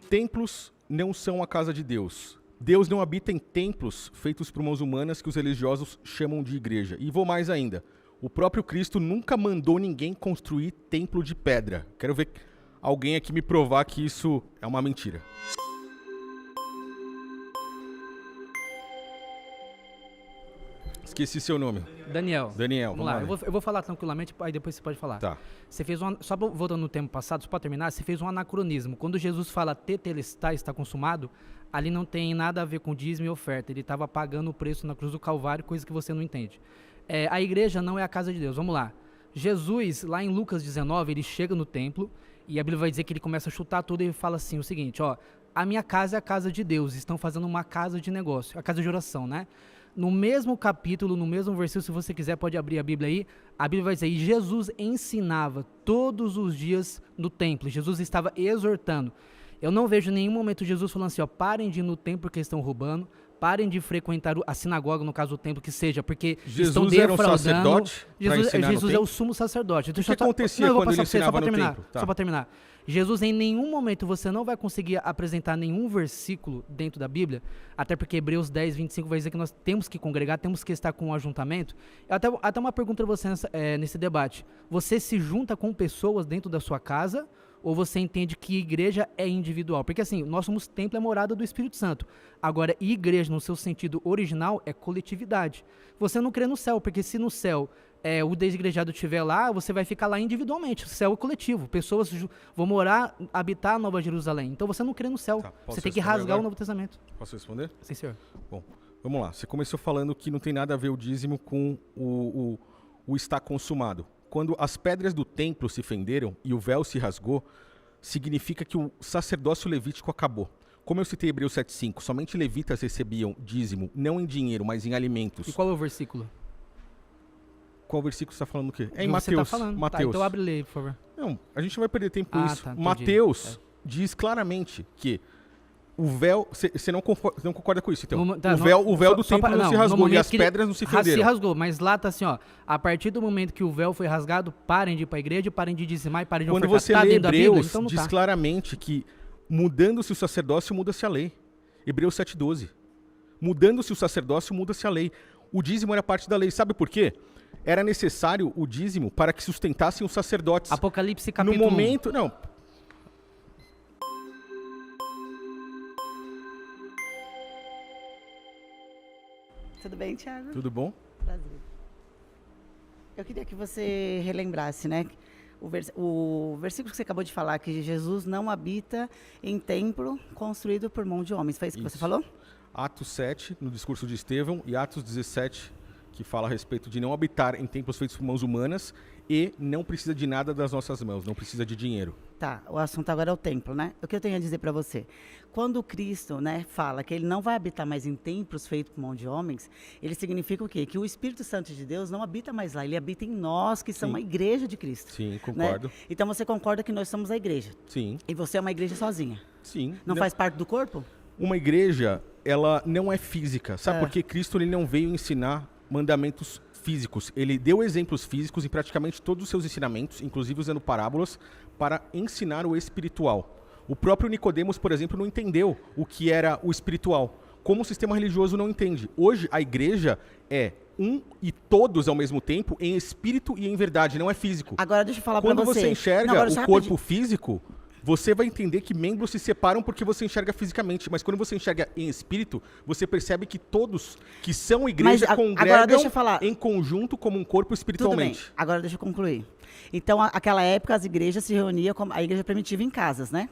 templos não são a casa de Deus. Deus não habita em templos feitos por mãos humanas que os religiosos chamam de igreja. E vou mais ainda. O próprio Cristo nunca mandou ninguém construir templo de pedra. Quero ver alguém aqui me provar que isso é uma mentira. Esqueci seu nome. Daniel. Daniel, Vamos lá. Eu vou falar tranquilamente, aí depois você pode falar. Tá. Você fez só voltando no tempo passado, só para terminar, você fez um anacronismo. Quando Jesus fala tetelestai, está consumado, ali não tem nada a ver com dízimo e oferta. Ele estava pagando o preço na cruz do Calvário, coisa que você não entende. A igreja não é a casa de Deus. Vamos lá. Jesus, lá em Lucas 19, ele chega no templo e a Bíblia vai dizer que ele começa a chutar tudo e fala assim, o seguinte, ó, a minha casa é a casa de Deus, estão fazendo uma casa de negócio, a casa de oração, né? No mesmo capítulo, no mesmo versículo, se você quiser pode abrir a Bíblia aí, a Bíblia vai dizer, e Jesus ensinava todos os dias no templo, Jesus estava exortando. Eu não vejo em nenhum momento Jesus falando assim, ó, parem de ir no templo porque estão roubando, parem de frequentar a sinagoga, no caso do templo, que seja, porque Jesus estão defraudando. Era um sacerdote Jesus é o sumo sacerdote. O que acontecia quando ele ensinava no templo? Só para terminar. Jesus, em nenhum momento, você não vai conseguir apresentar nenhum versículo dentro da Bíblia, até porque Hebreus 10, 25 vai dizer que nós temos que congregar, temos que estar com um ajuntamento. Até uma pergunta para você nesse debate. Você se junta com pessoas dentro da sua casa ou você entende que igreja é individual? Porque assim, nós somos templo, é morada do Espírito Santo. Agora, igreja, no seu sentido original, é coletividade. Você não crê no céu, porque se no céu o desigrejado estiver lá, você vai ficar lá individualmente. O céu é coletivo. Pessoas vão morar, habitar a Nova Jerusalém. Então você não crê no céu. Tá, você tem que rasgar agora o Novo Testamento. Posso responder? Sim, senhor. Bom, vamos lá. Você começou falando que não tem nada a ver o dízimo com o está consumado. Quando as pedras do templo se fenderam e o véu se rasgou, significa que o sacerdócio levítico acabou. Como eu citei Hebreus 7,5, somente levitas recebiam dízimo, não em dinheiro, mas em alimentos. E qual é o versículo? Qual versículo você está falando o quê? É em Mateus. Você tá falando. Mateus. Tá, então abre lei, por favor. Não, a gente não vai perder tempo com isso. Tá, Mateus diz claramente que o véu... Você não concorda com isso, então? O véu do templo não se rasgou e as pedras não se fenderam. Se rasgou, mas lá tá assim, ó. A partir do momento que o véu foi rasgado, parem de ir para a igreja, parem de dizimar e parem de ofertar. Quando você lê Hebreus, então diz claramente que mudando-se o sacerdócio, muda-se a lei. Hebreus 7,12. Mudando-se o sacerdócio, muda-se a lei. O dízimo era parte da lei. Sabe por quê? Era necessário o dízimo para que sustentassem os sacerdotes. Apocalipse capítulo 1. No momento... Não. Tudo bem, Thiago? Tudo bom? Prazer. Eu queria que você relembrasse, né? O versículo que você acabou de falar, que Jesus não habita em templo construído por mão de homens. Foi isso que você falou? Atos 7, no discurso de Estevão, e Atos 17, que fala a respeito de não habitar em templos feitos por mãos humanas e não precisa de nada das nossas mãos, não precisa de dinheiro. Tá, o assunto agora é o templo, né? O que eu tenho a dizer para você? Quando Cristo, né, fala que ele não vai habitar mais em templos feitos por mão de homens, ele significa o quê? Que o Espírito Santo de Deus não habita mais lá, ele habita em nós, que somos a igreja de Cristo. Sim, concordo. Né? Então você concorda que nós somos a igreja? Sim. E você é uma igreja sozinha? Sim. Não faz parte do corpo? Uma igreja, ela não é física. Sabe por que Cristo ele não veio ensinar mandamentos físicos? Ele deu exemplos físicos em praticamente todos os seus ensinamentos, inclusive usando parábolas, para ensinar o espiritual. O próprio Nicodemos, por exemplo, não entendeu o que era o espiritual, como o sistema religioso não entende. Hoje, a igreja é um e todos ao mesmo tempo, em espírito e em verdade, não é físico. Agora deixa eu falar para você. Quando você enxerga o corpo físico, você vai entender que membros se separam porque você enxerga fisicamente, mas quando você enxerga em espírito, você percebe que todos que são igreja congregam em conjunto como um corpo espiritualmente. Tudo bem. Agora deixa eu concluir. Então, naquela época, as igrejas se reuniam, como a igreja primitiva, em casas, né?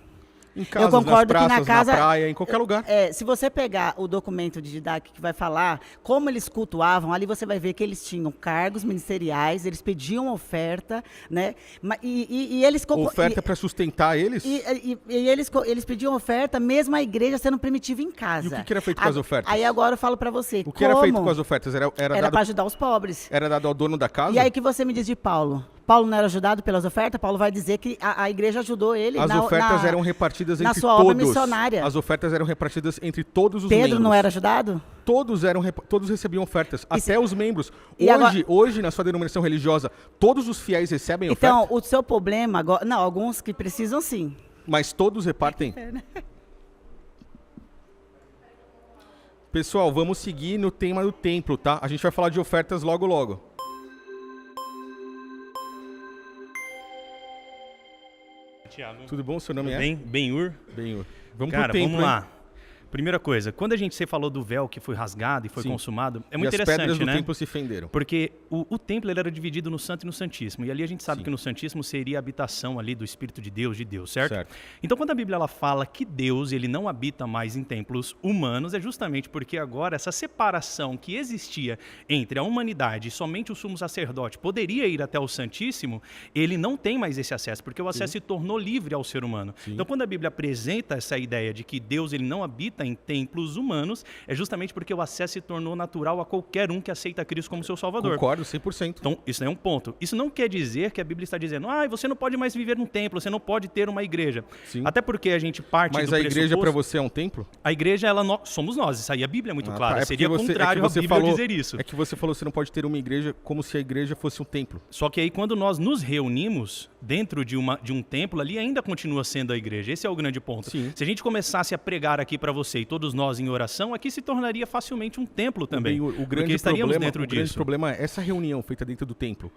Em casas, eu concordo nas praças, que na casa, na praia, em qualquer lugar. Se você pegar o documento de Didac que vai falar como eles cultuavam, ali você vai ver que eles tinham cargos ministeriais, eles pediam oferta, né? E eles... Oferta para sustentar eles? E eles pediam oferta, mesmo a igreja sendo primitiva em casa. E o que era feito com as ofertas? Aí agora eu falo para você. O que era feito com as ofertas? Era para ajudar os pobres. Era dado ao dono da casa? E aí que você me diz de Paulo? Paulo não era ajudado pelas ofertas? Paulo vai dizer que a igreja ajudou ele. As ofertas eram repartidas entre sua todos. Obra missionária. As ofertas eram repartidas entre todos os membros. Pedro não era ajudado? Todos recebiam ofertas, até os membros. Hoje, na sua denominação religiosa, todos os fiéis recebem oferta? Então, o seu problema agora... Não, alguns que precisam sim. Mas todos repartem? Pessoal, vamos seguir no tema do templo, tá? A gente vai falar de ofertas logo, logo. Tiago. Tudo bom? Seu nome é? Ben-Hur. Ben-Hur. Vamos Cara, pro templo, vamos lá. hein? Primeira coisa, quando você falou do véu que foi rasgado e foi Sim. consumado, é E muito as pedras interessante, do né? templo se fenderam. Porque o templo ele era dividido no Santo e no Santíssimo. E ali a gente sabe Sim. que no Santíssimo seria a habitação ali do Espírito de Deus, certo? Certo. Então quando a Bíblia ela fala que Deus ele não habita mais em templos humanos, é justamente porque agora essa separação que existia entre a humanidade e somente o sumo sacerdote poderia ir até o Santíssimo, ele não tem mais esse acesso, porque o acesso se tornou livre ao ser humano. Sim. Então quando a Bíblia apresenta essa ideia de que Deus ele não habita em templos humanos, é justamente porque o acesso se tornou natural a qualquer um que aceita Cristo como seu Salvador. Concordo 100%. Então, isso é um ponto. Isso não quer dizer que a Bíblia está dizendo, você não pode mais viver num templo, você não pode ter uma igreja. Sim. Até porque a gente parte Mas do a igreja pressuposto- para você é um templo? A igreja, somos nós. Isso aí a Bíblia é muito clara. Tá. É Seria porque contrário a Bíblia dizer isso. É que você falou que você não pode ter uma igreja como se a igreja fosse um templo. Só que aí quando nós nos reunimos dentro de um templo, ali ainda continua sendo a igreja. Esse é o grande ponto. Sim. Se a gente começasse a pregar aqui para você e todos nós em oração, aqui se tornaria facilmente um templo também. O porque grande estaríamos problema, dentro o grande disso. problema é essa reunião feita dentro do templo.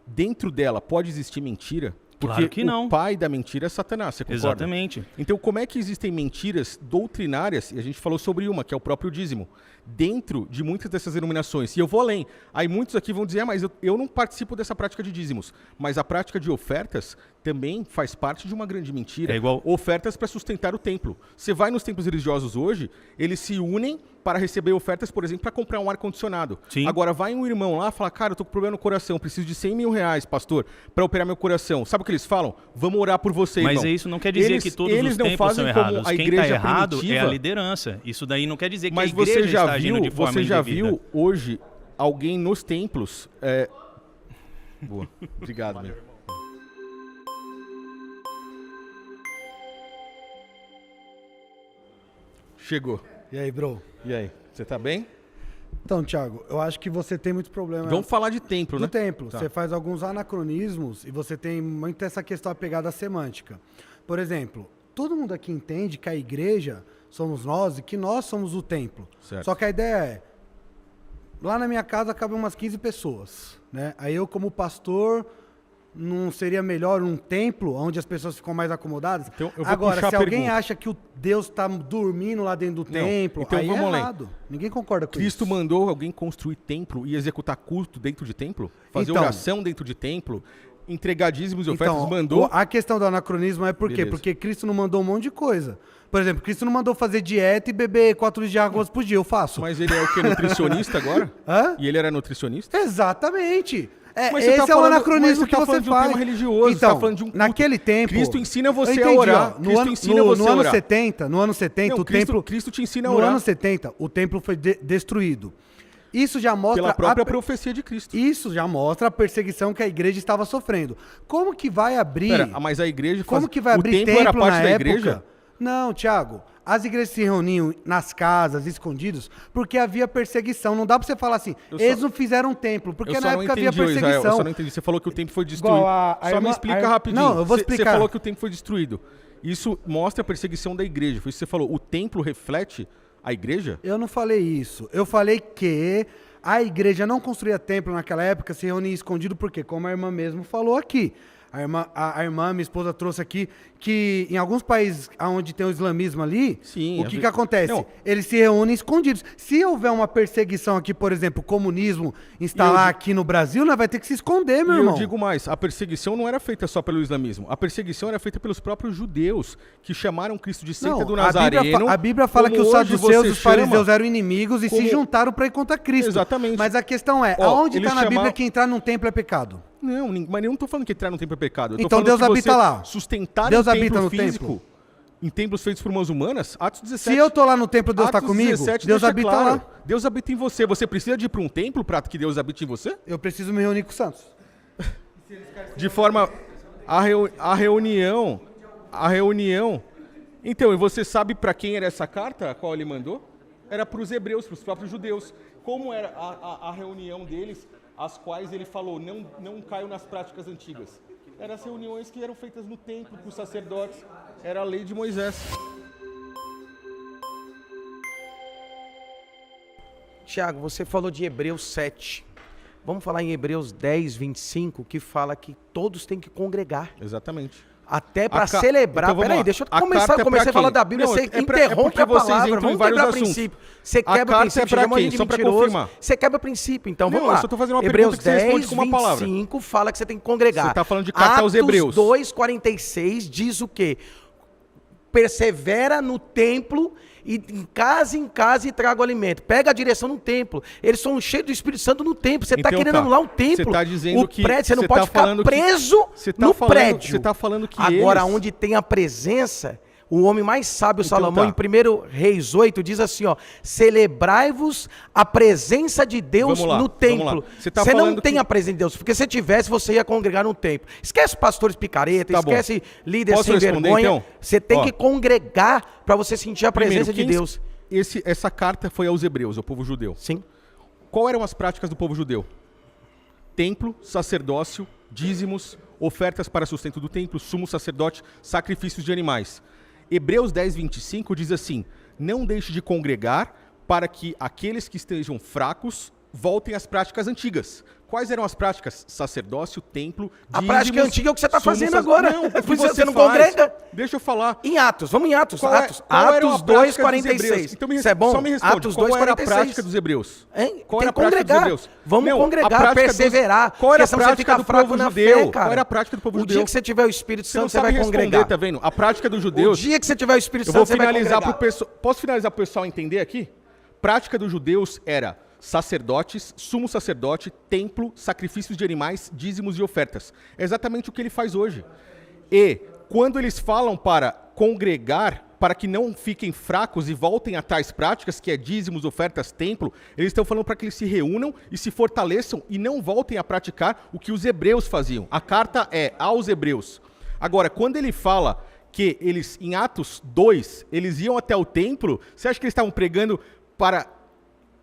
Dentro dela pode existir mentira? Porque Claro que não. o pai da mentira é Satanás, você concorda? Exatamente. Então, como é que existem mentiras doutrinárias, e a gente falou sobre uma, que é o próprio dízimo, dentro de muitas dessas denominações? E eu vou além. Aí muitos aqui vão dizer, mas eu não participo dessa prática de dízimos. Mas a prática de ofertas também faz parte de uma grande mentira. É igual- Ofertas para sustentar o templo. Você vai nos templos religiosos hoje, eles se unem para receber ofertas, por exemplo, para comprar um ar-condicionado. Sim. Agora, vai um irmão lá e fala, cara, eu tô com problema no coração, preciso de 100 mil reais, pastor, para operar meu coração. Sabe o que eles falam? Vamos orar por você, Mas irmão. isso não quer dizer Eles- que todos eles os não templos são fazem como errados. a Quem igreja está errado é primitiva. a liderança. Isso daí não quer dizer que Mas a igreja você já está agindo viu, de forma você já indevida. viu hoje alguém nos templos... Boa, obrigado, meu. Chegou. E aí, bro? E aí, você tá bem? Então, Thiago, eu acho que você tem muito problema Vamos falar de templo, do né? templo. Tá. Você faz alguns anacronismos e você tem muito essa questão apegada à semântica. Por exemplo, todo mundo aqui entende que a igreja somos nós e que nós somos o templo. Certo. Só que a ideia é, lá na minha casa cabem umas 15 pessoas, né? Aí eu, como pastor, não seria melhor um templo onde as pessoas ficam mais acomodadas? Então, eu vou Agora, puxar se a alguém pergunta. acha que o Deus está dormindo lá dentro do Não. templo, Então aí vamos é além. errado. Ninguém concorda com Cristo isso. mandou alguém construir templo e executar culto dentro de templo? Fazer Então- oração dentro de templo? Entregar dízimos e ofertas? Então, Mandou? a questão do anacronismo é por quê? Beleza. Porque Cristo não mandou um monte de coisa. Por exemplo, Cristo não mandou fazer dieta e beber 4 litros de água por dia. Eu faço. Mas ele é o que? Nutricionista agora? Hã? E ele era nutricionista? Exatamente. Mas você Esse tá é o falando- mas anacronismo você que tá você falando de um faz. tema religioso, você então, tá falando de um culto. naquele tempo... Cristo ensina você Eu a entendi, orar. ó. Cristo ensina você no a ano orar. 70, no ano 70, Não, o templo... Cristo te ensina a No orar ano 70, o templo foi destruído. Isso já mostra... pela própria a- profecia de Cristo. Isso já mostra a perseguição que a igreja estava sofrendo. Como que vai abrir... Pera, mas a igreja... Como que vai o abrir templo era parte na da época? igreja? Não, Thiago. As igrejas se reuniam nas casas, escondidos, porque havia perseguição. Não dá pra você falar assim, Eu só- eles não fizeram um templo, porque Eu na só não época havia entendi, Israel, perseguição. eu só não entendi. Você falou que o templo foi destruído. Igual a Só me irmã- explica a- rapidinho. Não, eu vou Você explicar. falou que o templo foi destruído. Isso mostra a perseguição da igreja. Foi isso que você falou. O templo reflete a igreja? Eu não falei isso. Eu falei que a igreja não construía templo naquela época, se reunia escondido, porque, como a irmã mesmo falou aqui, a irmã, minha esposa, trouxe aqui, que em alguns países onde tem o islamismo ali, Sim, o que acontece? Não. Eles se reúnem escondidos. Se houver uma perseguição aqui, por exemplo, o comunismo instalar aqui no Brasil, nós vai ter que se esconder, meu E irmão. eu digo mais, a perseguição não era feita só pelo islamismo. A perseguição era feita pelos próprios judeus, que chamaram Cristo de seita Não, do Nazareno. a Bíblia fala como que os hoje saduceus você e os fariseus chama- eram inimigos e se como- juntaram para ir contra Cristo. Exatamente. Mas a questão é, Ó, aonde eles está na Bíblia chamavam- que entrar num templo é pecado? Não, mas eu não tô falando que entrar no templo é pecado. Eu tô Então falando Deus que habita você lá. Sustentar Deus um habita templo no físico templo. em templos feitos por mãos humanas, Atos 17. Se eu tô lá no templo, Deus está Atos comigo? 17 Deus deixa habita claro. lá. Deus habita em você. Você precisa de ir para um templo para que Deus habite em você? Eu preciso me reunir com os santos. De forma... A reunião... Então, e você sabe para quem era essa carta, a qual ele mandou? Era para os hebreus, para os próprios judeus. Como era a reunião deles, as quais ele falou, não caiam nas práticas antigas. Eram as reuniões que eram feitas no templo, com os sacerdotes. Era a lei de Moisés. Tiago, você falou de Hebreus 7. Vamos falar em Hebreus 10, 25, que fala que todos têm que congregar. Exatamente. Até para Ca- celebrar. Então, vamos Peraí, lá. deixa eu A começar. carta é Comecei pra a falar quem? da Bíblia, Não, você é pra- é interrompe porque a vocês palavra. entram em Vamos vários quebrar assuntos. princípio. Você A quebra carta é princípio, pra chama quem? de Só pra mentiroso. confirmar. Você quebra princípio. Então Não, vamos eu lá. só tô fazendo uma Hebreus pergunta que você responde 10, com uma palavra. 25 fala que você tem que congregar. Você tá falando de carta aos Hebreus. Atos 2, 46 diz o quê? Persevera no templo e em casa e traga o alimento. Pega a direção no templo. Eles são cheios do Espírito Santo no templo. Você está Então querendo tá. anular o templo. Você tá dizendo o que- prédio, você não você pode tá ficar falando que- preso você tá no falando- prédio. você tá falando que agora, eles- onde tem a presença, o homem mais sábio, Então Salomão, tá. em 1 Reis 8, diz assim, ó, celebrai-vos a presença de Deus Vamos lá, no vamos templo. lá. Você tá Você não falando tem que- a presença de Deus, porque se tivesse, você ia congregar no templo. Esquece pastores picareta, Tá bom. esquece líderes Posso sem responder, vergonha. então? Você tem Ó. que congregar para você sentir a presença de Primeiro, Deus. Essa carta foi aos Hebreus, ao povo judeu. Sim. Qual eram as práticas do povo judeu? Templo, sacerdócio, dízimos, ofertas para sustento do templo, sumo sacerdote, sacrifícios de animais. Hebreus 10, 25 diz assim: não deixe de congregar para que aqueles que estejam fracos voltem às práticas antigas. Quais eram as práticas? Sacerdócio, templo, A dízimos, prática antiga é o que você está sumo fazendo sac- agora. Não, o que Por isso você não faz. congrega. Deixa eu falar. Em Atos, vamos em Atos. Qual é- Atos, qual era a Atos prática 2, dos 46. hebreus? Então Isso é bom? Só me responde, Atos qual 2, era a 46. prática dos hebreus? Hein? Qual Tem era a que prática dos congregar. hebreus? Vamos Não, congregar, a prática perseverar. Qual era a porque senão você prática fica do fraco povo na judeu? fé, cara. Qual era a prática do povo O judeu? dia que você tiver o Espírito Você não Santo, você vai sabe responder, congregar. tá vendo? A prática dos O judeus... dia que você tiver o Espírito Eu vou Santo, você vai finalizar pro congregar. pessoal... Posso finalizar pro pessoal entender aqui? Prática dos judeus era sacerdotes, sumo sacerdote, templo, sacrifícios de animais, dízimos e ofertas. É exatamente o que ele faz hoje. E quando eles falam para congregar, para que não fiquem fracos e voltem a tais práticas, que é dízimos, ofertas, templo, eles estão falando para que eles se reúnam e se fortaleçam e não voltem a praticar o que os hebreus faziam. A carta é aos hebreus. Agora, quando ele fala que eles, em Atos 2, eles iam até o templo, você acha que eles estavam pregando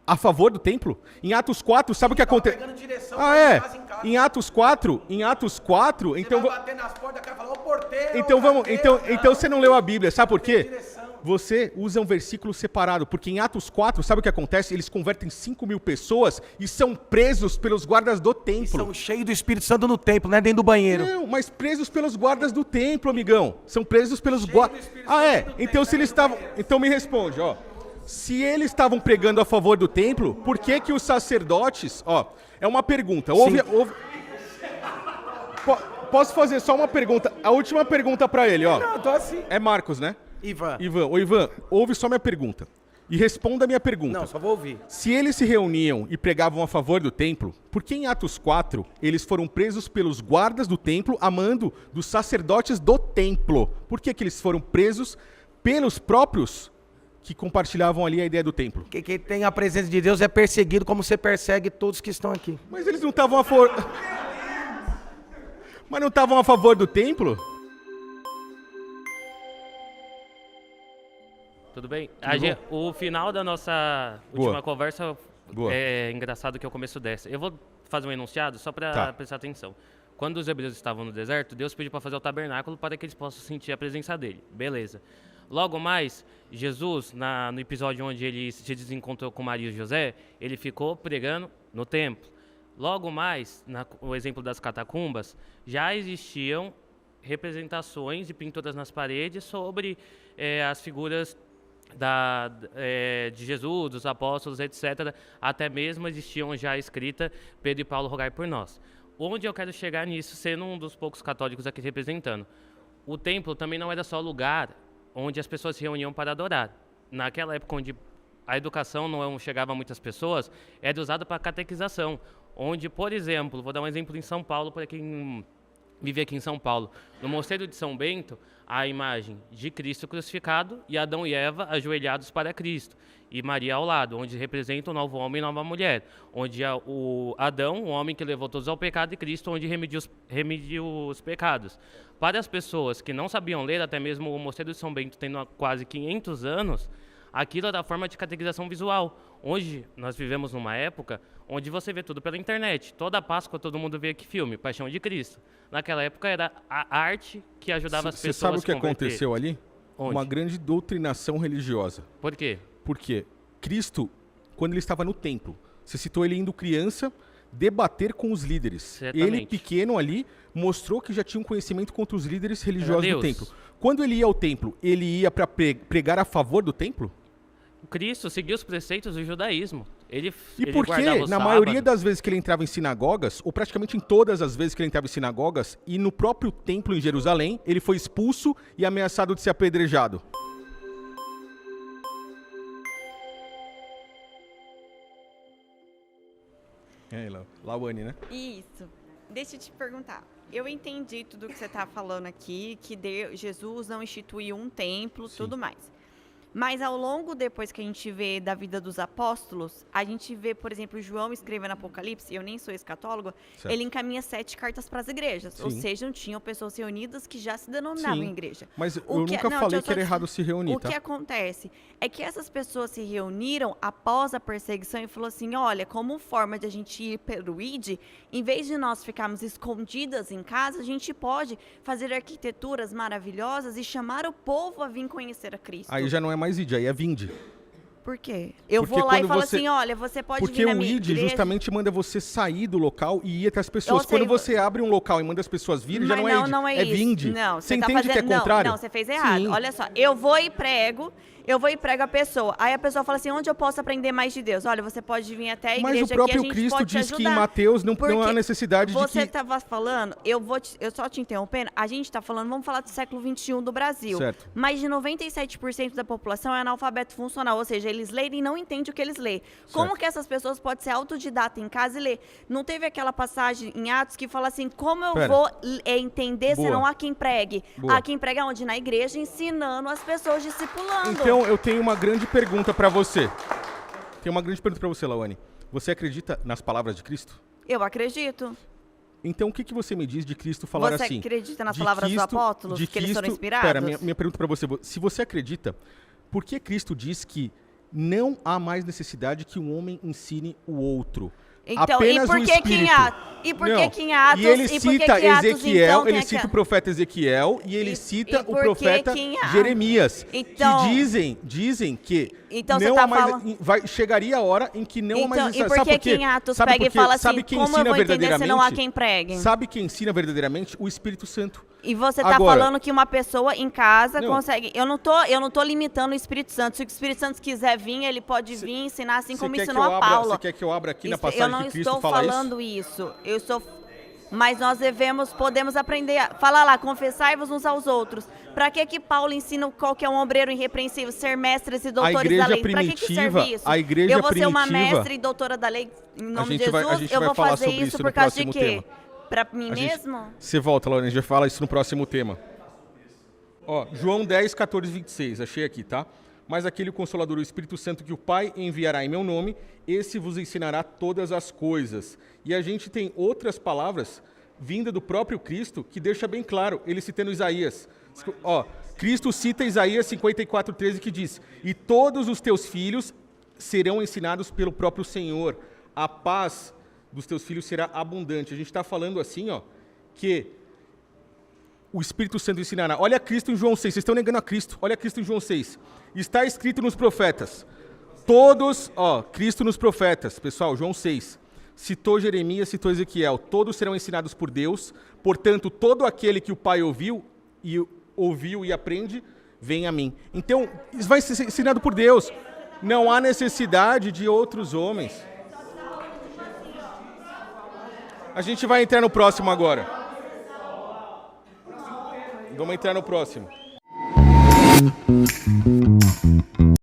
a favor do templo? Em Atos 4, sabe o que aconteceu? pegando direção Ah, pra é? casa em casa. Em Atos 4, então... Você vai bater nas portas, o cara fala, ô porteiro, Então vamos, carteiro, então você não leu a Bíblia, sabe por quê? direção. Você usa um versículo separado, porque em Atos 4, sabe o que acontece? Eles convertem 5.000 pessoas e são presos pelos guardas do templo. São cheios do Espírito Santo no templo, né? Dentro do banheiro. Não, mas presos pelos guardas do templo, amigão. São presos pelos guardas. Ah, é? Então se eles estavam, então me responde, ó. Se eles estavam pregando a favor do templo, por que que os sacerdotes, ó, é uma pergunta. Posso fazer só uma pergunta? A última pergunta pra ele, ó. Não, eu tô assim. É Marcos, né? Ivan. Ivan, ouve só minha pergunta. E responda a minha pergunta. Não, só vou ouvir. Se eles se reuniam e pregavam a favor do templo, por que em Atos 4 eles foram presos pelos guardas do templo a mando dos sacerdotes do templo? Por que que eles foram presos pelos próprios que compartilhavam ali a ideia do templo? Porque quem tem a presença de Deus é perseguido como você persegue todos que estão aqui. Mas eles não estavam a favor... Mas não estavam a favor do templo? Tudo bem? Tudo O final da nossa Boa. última conversa Boa. é engraçado que é o começo dessa. Eu vou fazer um enunciado só para Tá. prestar atenção. Quando os hebreus estavam no deserto, Deus pediu para fazer o tabernáculo para que eles possam sentir a presença dele. Beleza. Logo mais, Jesus, no episódio onde ele se desencontrou com Maria e José, ele ficou pregando no templo. Logo mais, o exemplo das catacumbas, já existiam representações e pinturas nas paredes sobre as figuras de Jesus, dos apóstolos, etc. Até mesmo existiam já escrita Pedro e Paulo rogai por nós. Onde eu quero chegar nisso, sendo um dos poucos católicos aqui representando? O templo também não era só lugar onde as pessoas se reuniam para adorar. Naquela época onde a educação não chegava a muitas pessoas, era usada para catequização. Onde, por exemplo, vou dar um exemplo em São Paulo, para quem vive aqui em São Paulo. No Mosteiro de São Bento, a imagem de Cristo crucificado e Adão e Eva ajoelhados para Cristo. E Maria ao lado, onde representa o novo homem e nova mulher. Onde o Adão, o homem que levou todos ao pecado, e Cristo, onde remediou os pecados. Para as pessoas que não sabiam ler, até mesmo o Mosteiro de São Bento tendo quase 500 anos, aquilo era a forma de catequização visual. Hoje, nós vivemos numa época onde você vê tudo pela internet. Toda Páscoa, todo mundo vê que filme, Paixão de Cristo. Naquela época, era a arte que ajudava as pessoas Você sabe o que a se converter. aconteceu ali? Onde? Uma grande doutrinação religiosa. Por quê? Porque Cristo quando ele estava no templo. Você citou ele indo criança debater com os líderes. Certamente. Ele, pequeno ali, mostrou que já tinha um conhecimento contra os líderes religiosos do Deus. templo. Quando ele ia ao templo, ele ia para pregar a favor do templo? Cristo seguiu os preceitos do judaísmo. Ele Por guardava que, o na sábado. maioria das vezes que ele entrava em sinagogas, ou praticamente em todas as vezes que ele entrava em sinagogas, e no próprio templo em Jerusalém, ele foi expulso e ameaçado de ser apedrejado? Lawane, né? Isso. Deixa eu te perguntar. Eu entendi tudo que você está falando aqui, que Jesus não instituiu um templo, tudo mais. Mas ao longo, depois que a gente vê da vida dos apóstolos, a gente vê, por exemplo, João escrevendo Apocalipse, eu nem sou escatóloga, Certo. ele encaminha 7 cartas para as igrejas. Ou Sim. seja, tinham pessoas reunidas que já se denominavam Sim. igreja. Mas eu O que- nunca não, falei deixa eu que era só errado se reunir, O tá? que acontece é que essas pessoas se reuniram após a perseguição e falou assim, olha, como forma de a gente ir pelo ID, em vez de nós ficarmos escondidas em casa, a gente pode fazer arquiteturas maravilhosas e chamar o povo a vir conhecer a Cristo. Aí já não é mais ID, aí é vinde. Por quê? Eu Porque vou lá e quando falo você- assim, olha, você pode Porque vir na o minha ID igreja. justamente manda você sair do local e ir até as pessoas. Eu sei, Quando você abre um local e manda as pessoas virem, já Mas não é ID, não é isso. vinde. Não, Você tá entende que é fazendo- contrário? Não, você fez errado. Sim. Olha só, eu vou e prego a pessoa. Aí a pessoa fala assim, onde eu posso aprender mais de Deus? Olha, você pode vir até a igreja Mas o aqui, a próprio gente Cristo pode te diz que em ajudar. Mateus não há Porque necessidade de Você que... estava falando, eu só te interrompendo, a gente está falando, vamos falar do século XXI do Brasil. Certo. Mais de 97% da população é analfabeto funcional, ou seja, eles leem e não entendem o que eles lêem. Como que essas pessoas podem ser autodidata em casa e ler? Não teve aquela passagem em Atos que fala assim, como eu Pera. vou entender se Boa. não há quem pregue? Boa. Há quem prega onde? Na igreja, ensinando as pessoas, discipulando. Então, eu tenho uma grande pergunta pra você. Tenho uma grande pergunta pra você, Lawane. Você acredita nas palavras de Cristo? Eu acredito. Então, o que você me diz de Cristo falar Você assim? acredita nas de palavras dos apóstolos, de que eles foram Cristo- inspirados? Pera, minha pergunta pra você. Se você acredita, por que Cristo diz que não há mais necessidade que um homem ensine o outro? Então, Apenas e por o que que em Espírito. Atos? E por que Não. que em Atos? E ele e por que cita que em Atos, Ezequiel, então, tem ele cita aquela- o profeta Ezequiel e ele cita e o por que profeta que em Atos? Jeremias, Então- que dizem que Então, não você tá há mais, falando- chegaria a hora em que não há mais Então, e necessidade. por Sabe que por quê? que em Atos Sabe pega por e quê? fala assim, Sabe quem como eu ensina vou entender se verdadeiramente? não há quem pregue? Sabe quem ensina verdadeiramente? O Espírito Santo. E você tá Agora- falando que uma pessoa em casa Não. consegue... Eu não tô limitando o Espírito Santo. Se o Espírito Santo quiser vir, ele pode vir ensinar, assim Você como quer ensinou que eu a abra- Paula. Você quer que eu abra aqui na Isso, passagem eu não que Cristo estou fala falando isso. Mas nós podemos aprender, falar lá, confessai-vos uns aos outros. Para que Paulo ensina qual que é um obreiro irrepreensível, ser mestres e doutores igreja da lei? Para que primitiva- serve isso? a igreja eu vou ser uma primitiva- mestre e doutora da lei em nome de gente vai- Jesus, a gente eu vai vou falar fazer sobre isso isso por no causa de próximo quê? tema. Para mim A gente- mesmo? Você volta, Lawane, a gente vai falar isso no próximo tema. Ó, João 10, 14, 26, achei aqui, tá? Mas aquele Consolador, o Espírito Santo, que o Pai enviará em meu nome, esse vos ensinará todas as coisas. E a gente tem outras palavras vinda do próprio Cristo que deixa bem claro, ele citando Isaías. Ó, Cristo cita Isaías 54, 13, que diz: e todos os teus filhos serão ensinados pelo próprio Senhor. A paz dos teus filhos será abundante. A gente está falando assim, ó, que o Espírito Santo ensinará. Olha Cristo em João 6. Vocês estão negando a Cristo. Olha Cristo em João 6. Está escrito nos profetas. Todos, ó, Cristo nos profetas. Pessoal, João 6. Citou Jeremias, citou Ezequiel. Todos serão ensinados por Deus. Portanto, todo aquele que o Pai ouviu e aprende, vem a mim. Então, isso vai ser ensinado por Deus. Não há necessidade de outros homens. A gente vai entrar no próximo agora. Vamos entrar no próximo.